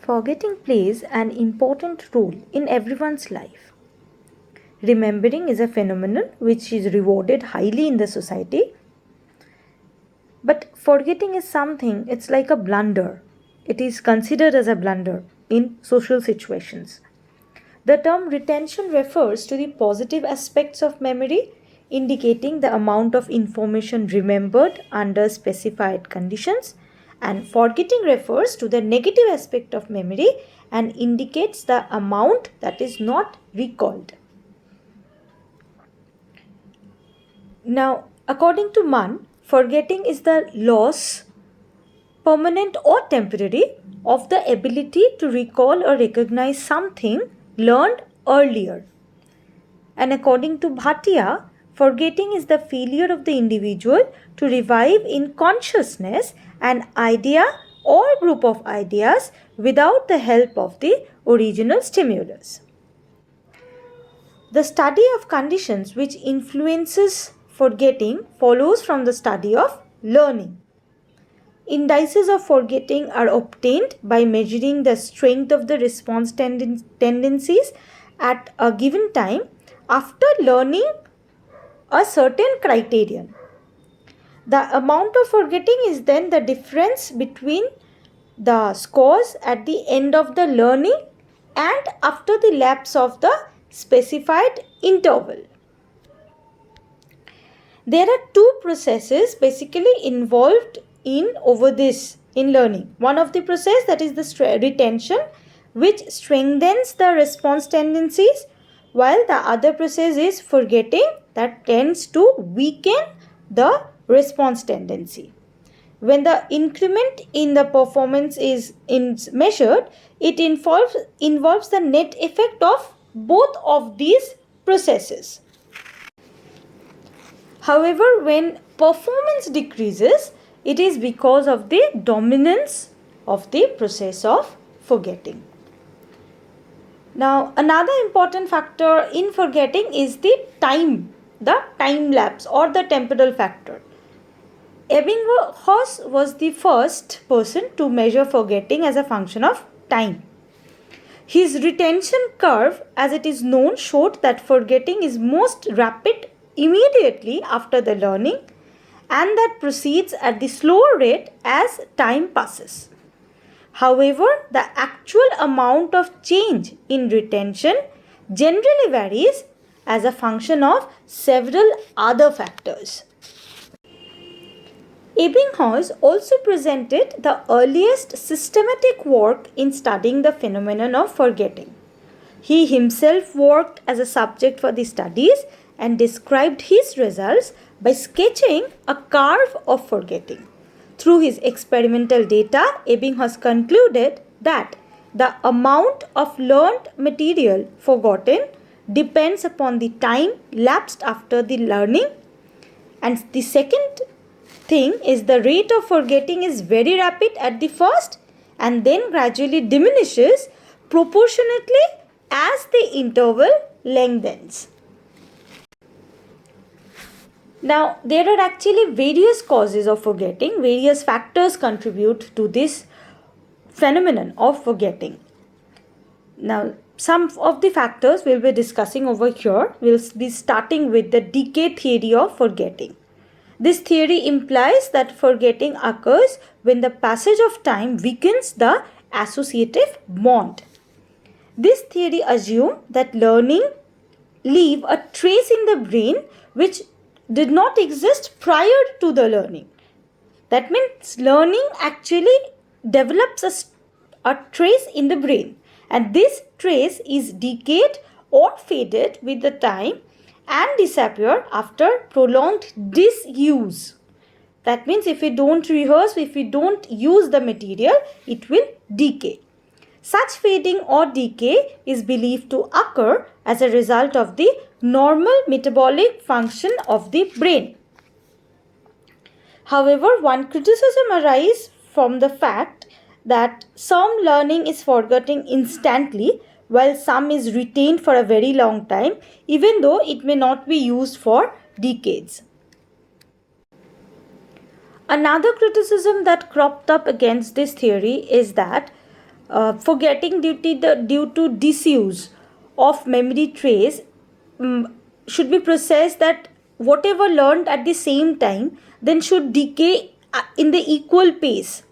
Forgetting plays an important role in everyone's life. Remembering is a phenomenon which is rewarded highly in the society. But forgetting is something, it's like a blunder. It is considered as a blunder in social situations. The term retention refers to the positive aspects of memory, indicating the amount of information remembered under specified conditions, and forgetting refers to the negative aspect of memory and indicates the amount that is not recalled. Now, according to Mann, forgetting is the loss, permanent or temporary, of the ability to recall or recognize something learned earlier. And according to Bhatia, forgetting is the failure of the individual to revive in consciousness an idea or group of ideas without the help of the original stimulus. The study of conditions which influences forgetting follows from the study of learning. Indices of forgetting are obtained by measuring the strength of the response tendencies at a given time after learning a certain criterion. The amount of forgetting is then the difference between the scores at the end of the learning and after the lapse of the specified interval. There are two processes basically involved in learning. One of the process, that is the retention, which strengthens the response tendencies, while the other process is forgetting, that tends to weaken the response tendency. When the increment in the performance is measured, it involves the net effect of both of these processes. However, when performance decreases, it is because of the dominance of the process of forgetting. Now, another important factor in forgetting is the time lapse or the temporal factor. Ebbinghaus was the first person to measure forgetting as a function of time. His retention curve, as it is known, showed that forgetting is most rapid immediately after the learning and that proceeds at the slower rate as time passes. However, the actual amount of change in retention generally varies as a function of several other factors. Ebbinghaus also presented the earliest systematic work in studying the phenomenon of forgetting. He himself worked as a subject for the studies and described his results by sketching a curve of forgetting. Through his experimental data, Ebbinghaus concluded that the amount of learned material forgotten depends upon the time lapsed after the learning. And the second thing is the rate of forgetting is very rapid at the first and then gradually diminishes proportionately as the interval lengthens. Now, there are actually various causes of forgetting. Various factors contribute to this phenomenon of forgetting. Now, some of the factors we'll be discussing over here. We'll be starting with the decay theory of forgetting. This theory implies that forgetting occurs when the passage of time weakens the associative bond. This theory assumes that learning leaves a trace in the brain which did not exist prior to the learning. That means learning actually develops a trace in the brain, and this trace is decayed or faded with the time and disappear after prolonged disuse. That means if we don't rehearse, if we don't use the material, it will decay. Such fading or decay is believed to occur as a result of the normal metabolic function of the brain. However, one criticism arises from the fact that some learning is forgotten instantly while some is retained for a very long time, even though it may not be used for decades. Another criticism that cropped up against this theory is that forgetting due to disuse of memory trace should be processed that whatever learned at the same time then should decay in the equal pace.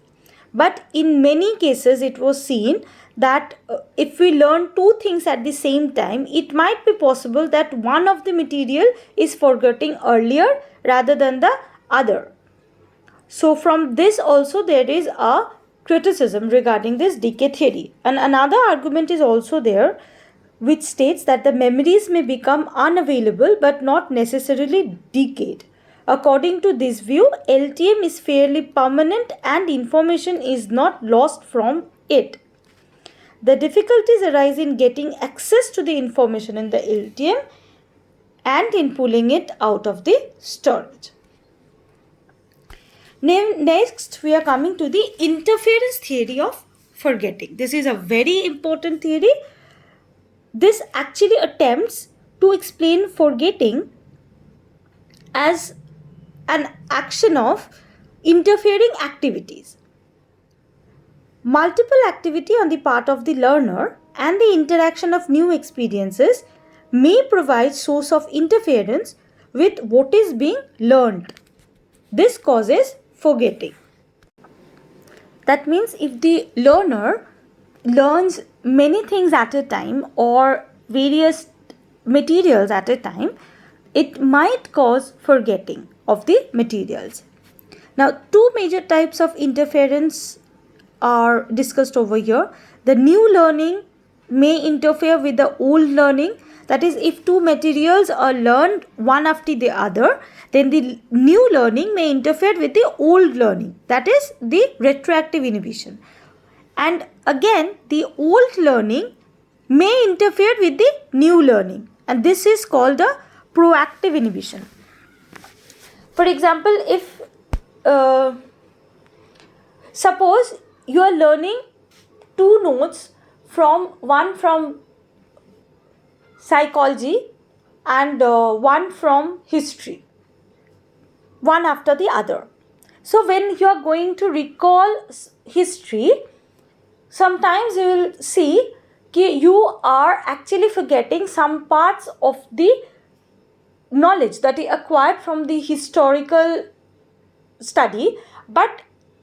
But in many cases it was seen that if we learn two things at the same time, it might be possible that one of the material is forgetting earlier rather than the other. So from this also there is a criticism regarding this decay theory. And another argument is also there which states that the memories may become unavailable but not necessarily decayed. According to this view, LTM is fairly permanent and information is not lost from it. The difficulties arise in getting access to the information in the LTM and in pulling it out of the storage. Next, we are coming to the interference theory of forgetting. This is a very important theory. This actually attempts to explain forgetting as an action of interfering activities. Multiple activity on the part of the learner and the interaction of new experiences may provide source of interference with what is being learned. This causes forgetting. That means if the learner learns many things at a time or various materials at a time, it might cause forgetting of the materials. Now, two major types of interference are discussed over here. The new learning may interfere with the old learning. That is, if two materials are learned one after the other, then the new learning may interfere with the old learning. That is the retroactive inhibition. And again, the old learning may interfere with the new learning. And this is called the proactive inhibition. For example, if suppose you are learning two notes one from psychology and one from history, one after the other. So when you are going to recall history, sometimes you will see that you are actually forgetting some parts of the knowledge that you acquired from the historical study,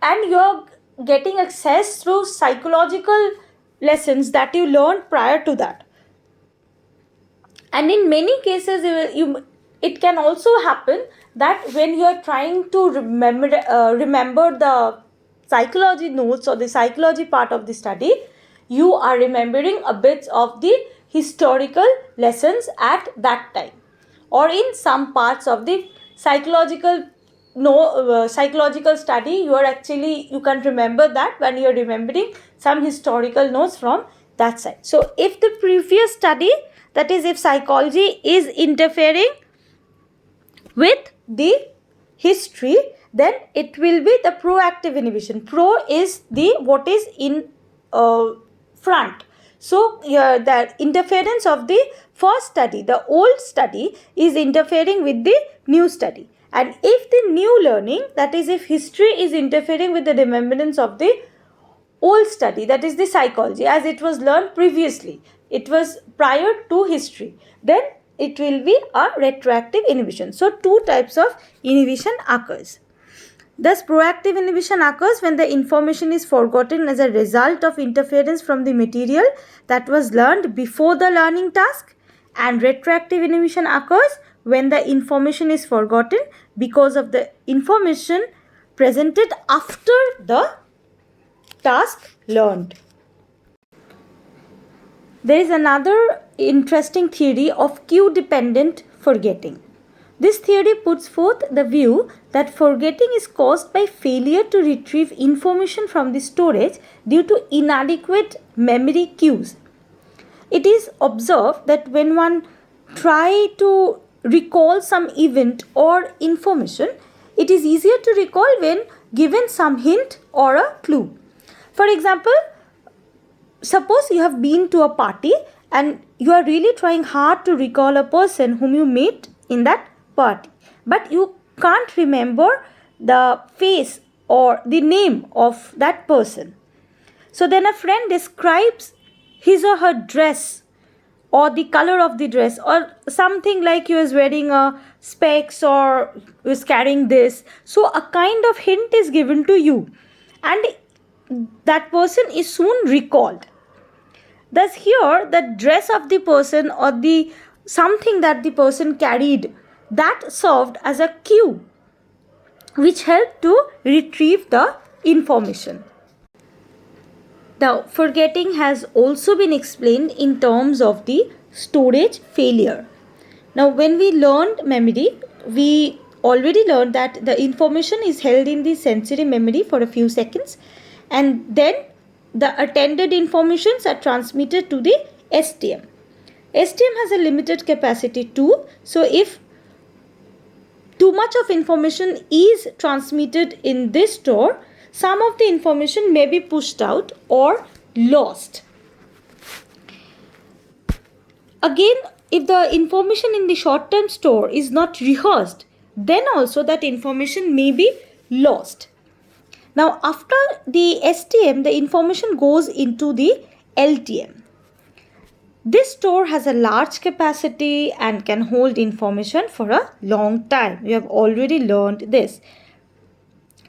and you are getting access through psychological lessons that you learned prior to that. And in many cases, it can also happen that when you are trying to remember the psychology notes or the psychology part of the study, you are remembering a bit of the historical lessons at that time. Or in some parts of the psychological study, you can remember that when you are remembering some historical notes from that side. So if the previous study, that is if psychology is interfering with the history, then it will be the proactive inhibition. Pro is the what is in front. So the interference of the first study, the old study, is interfering with the new study. And if the new learning, that is if history is interfering with the remembrance of the old study, that is the psychology, as it was learned previously, it was prior to history, then it will be a retroactive inhibition. So two types of inhibition occurs. Thus, proactive inhibition occurs when the information is forgotten as a result of interference from the material that was learned before the learning task, and retroactive inhibition occurs when the information is forgotten because of the information presented after the task learned. There is another interesting theory of cue-dependent forgetting. This theory puts forth the view that forgetting is caused by failure to retrieve information from the storage due to inadequate memory cues. It is observed that when one tries to recall some event or information, it is easier to recall when given some hint or a clue. For example, suppose you have been to a party and you are really trying hard to recall a person whom you met in that party, but you can't remember the face or the name of that person. So then a friend describes his or her dress, or the color of the dress, or something like he was wearing a specs or was carrying this. So a kind of hint is given to you, and that person is soon recalled. Thus here the dress of the person or the something that the person carried, that served as a cue which helped to retrieve the information. Now, forgetting has also been explained in terms of the storage failure. Now, when we learned memory, we already learned that the information is held in the sensory memory for a few seconds, and then the attended informations are transmitted to the STM. STM has a limited capacity too, so if too much of information is transmitted in this store, some of the information may be pushed out or lost. Again, if the information in the short-term store is not rehearsed, then also that information may be lost. Now, after the STM, the information goes into the LTM. This store has a large capacity and can hold information for a long time. We have already learned this.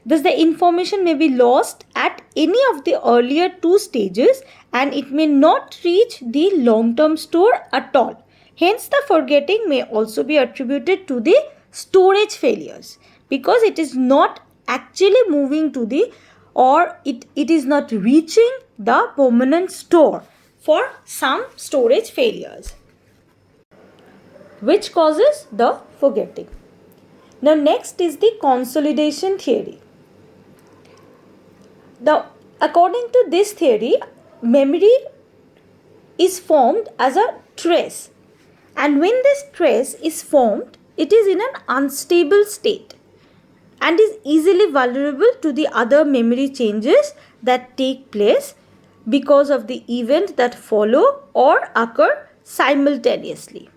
Thus, the information may be lost at any of the earlier two stages and it may not reach the long-term store at all. Hence, the forgetting may also be attributed to the storage failures because it is not actually moving to the, or it is not reaching the permanent store for some storage failures, which causes the forgetting. Now, next is the consolidation theory. Now, according to this theory, memory is formed as a trace, and when this trace is formed, it is in an unstable state and is easily vulnerable to the other memory changes that take place because of the event that follow or occur simultaneously.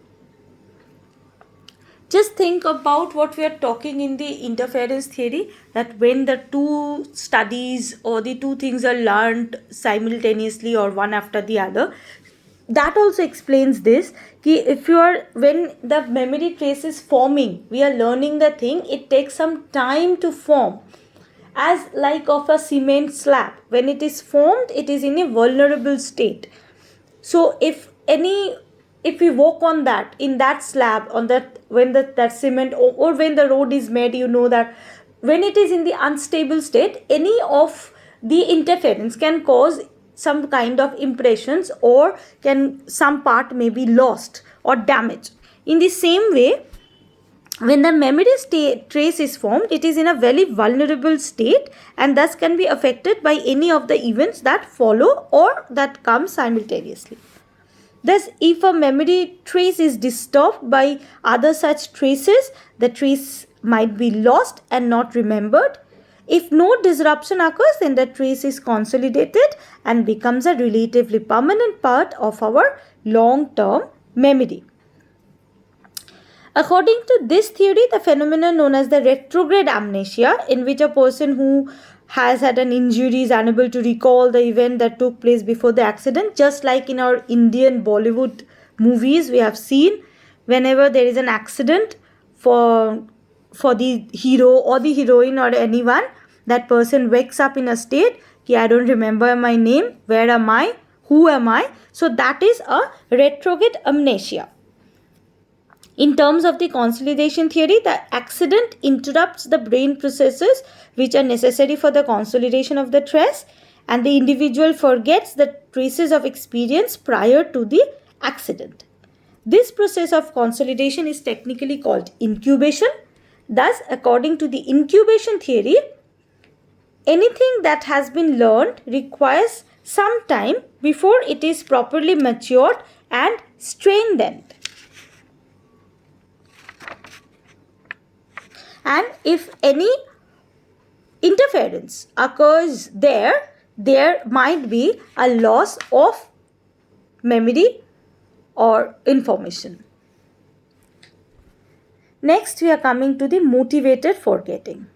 Just think about what we are talking in the interference theory, that when the two studies or the two things are learned simultaneously or one after the other, that also explains this. If you are, when the memory trace is forming, we are learning the thing, it takes some time to form, as like of a cement slab. When it is formed, it is in a vulnerable state. So if we walk on that, in that slab, on that, when that cement or when the road is made, you know that when it is in the unstable state, any of the interference can cause some kind of impressions, or some part may be lost or damaged. In the same way, when the memory trace is formed, it is in a very vulnerable state and thus can be affected by any of the events that follow or that come simultaneously. Thus, if a memory trace is disturbed by other such traces, the trace might be lost and not remembered. If no disruption occurs, then the trace is consolidated and becomes a relatively permanent part of our long-term memory. According to this theory, the phenomenon known as the retrograde amnesia, in which a person who has had an injury is unable to recall the event that took place before the accident, just like in our Indian Bollywood movies we have seen, whenever there is an accident for the hero or the heroine or anyone, that person wakes up in a state, I don't remember my name, where am I, who am I? So that is a retrograde amnesia. In terms of the consolidation theory, the accident interrupts the brain processes which are necessary for the consolidation of the trace, and the individual forgets the traces of experience prior to the accident. This process of consolidation is technically called incubation. Thus, according to the incubation theory, anything that has been learned requires some time before it is properly matured and strengthened. And if any interference occurs there might be a loss of memory or information. Next, we are coming to the motivated forgetting.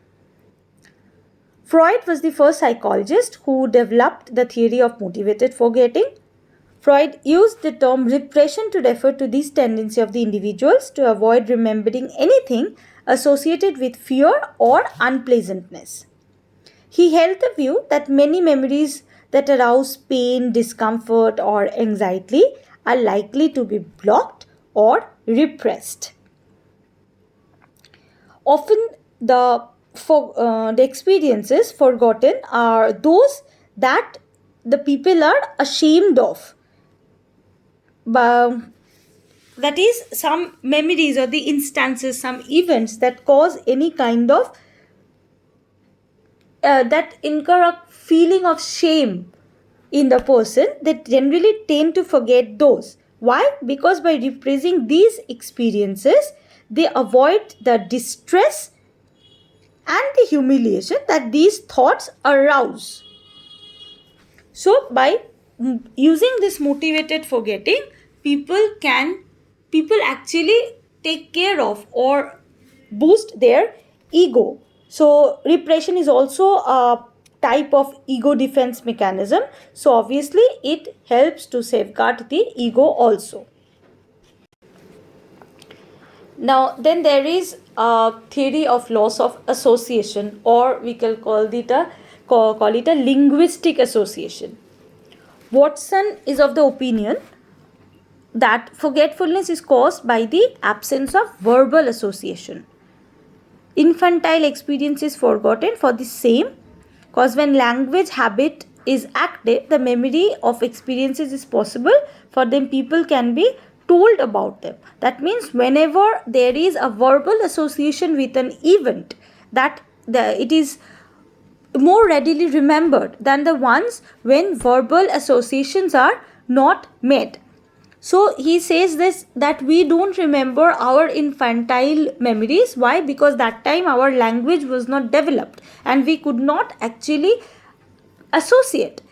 Freud was the first psychologist who developed the theory of motivated forgetting. Freud used the term repression to refer to this tendency of the individuals to avoid remembering anything associated with fear or unpleasantness. He held the view that many memories that arouse pain, discomfort, or anxiety are likely to be blocked or repressed. Often, the experiences forgotten are those that the people are ashamed of. That is, some memories or the instances, some events that cause any kind of that incur a feeling of shame in the person, they generally tend to forget those. Why? Because by repressing these experiences, they avoid the distress and the humiliation that these thoughts arouse. So by using this motivated forgetting, people actually take care of or boost their ego. So repression is also a type of ego defense mechanism. So obviously it helps to safeguard the ego also. Now then there is a theory of loss of association, or we can call it a linguistic association. Watson is of the opinion that forgetfulness is caused by the absence of verbal association. Infantile experience is forgotten for the same, because when language habit is active, the memory of experiences is possible. For them, people can be told about them. That means whenever there is a verbal association with an event, that it is more readily remembered than the ones when verbal associations are not made. So he says this, that we don't remember our infantile memories. Why? Because that time our language was not developed and we could not actually associate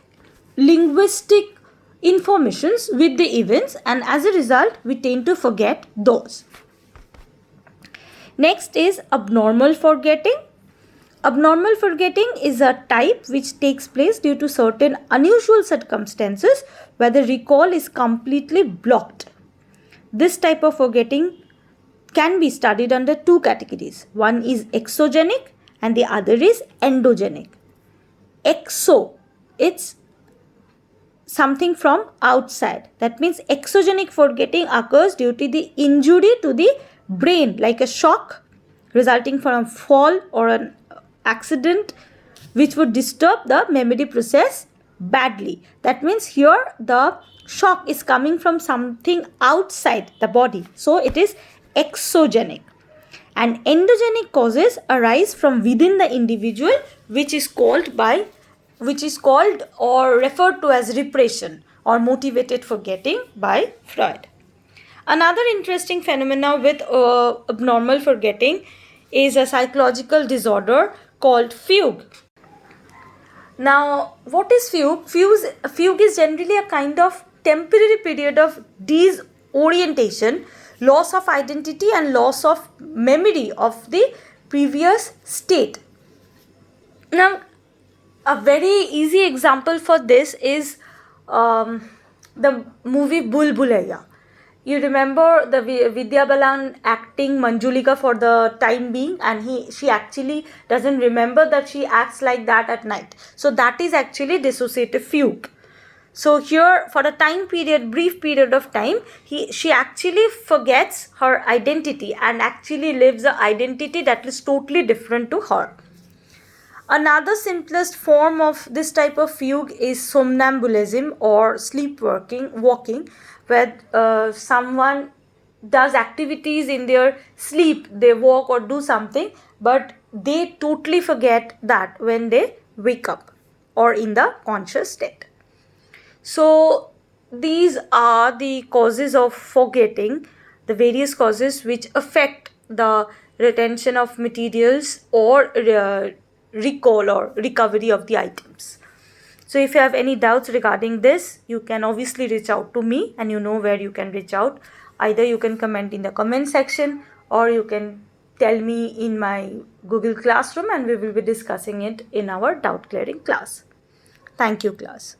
linguistic informations with the events, and as a result we tend to forget those. Next is abnormal forgetting. Abnormal forgetting is a type which takes place due to certain unusual circumstances where the recall is completely blocked. This type of forgetting can be studied under two categories. One is exogenic and the other is endogenic. Exo, it's something from outside. That means exogenic forgetting occurs due to the injury to the brain, like a shock resulting from a fall or an accident which would disturb the memory process badly. That means here the shock is coming from something outside the body. So it is exogenic. And endogenic causes arise from within the individual, which is called or referred to as repression or motivated forgetting by Freud. Another interesting phenomenon with abnormal forgetting is a psychological disorder called fugue. Now, what is fugue? Fugue is generally a kind of temporary period of disorientation, loss of identity and loss of memory of the previous state. Now, a very easy example for this is the movie Bhul Bhulaiya. You remember the Vidya Balan acting Manjulika for the time being, and she actually doesn't remember that she acts like that at night. So that is actually dissociative fugue. So here, for a brief period of time, she actually forgets her identity and actually lives an identity that is totally different to her. Another simplest form of this type of fugue is somnambulism or walking, where someone does activities in their sleep, they walk or do something, but they totally forget that when they wake up or in the conscious state. So these are the causes of forgetting, the various causes which affect the retention of materials or recall or recovery of the items. So if you have any doubts regarding this, you can obviously reach out to me, and you know where you can reach out. Either you can comment in the comment section, or you can tell me in my Google Classroom, and we will be discussing it in our doubt clearing class. Thank you, class.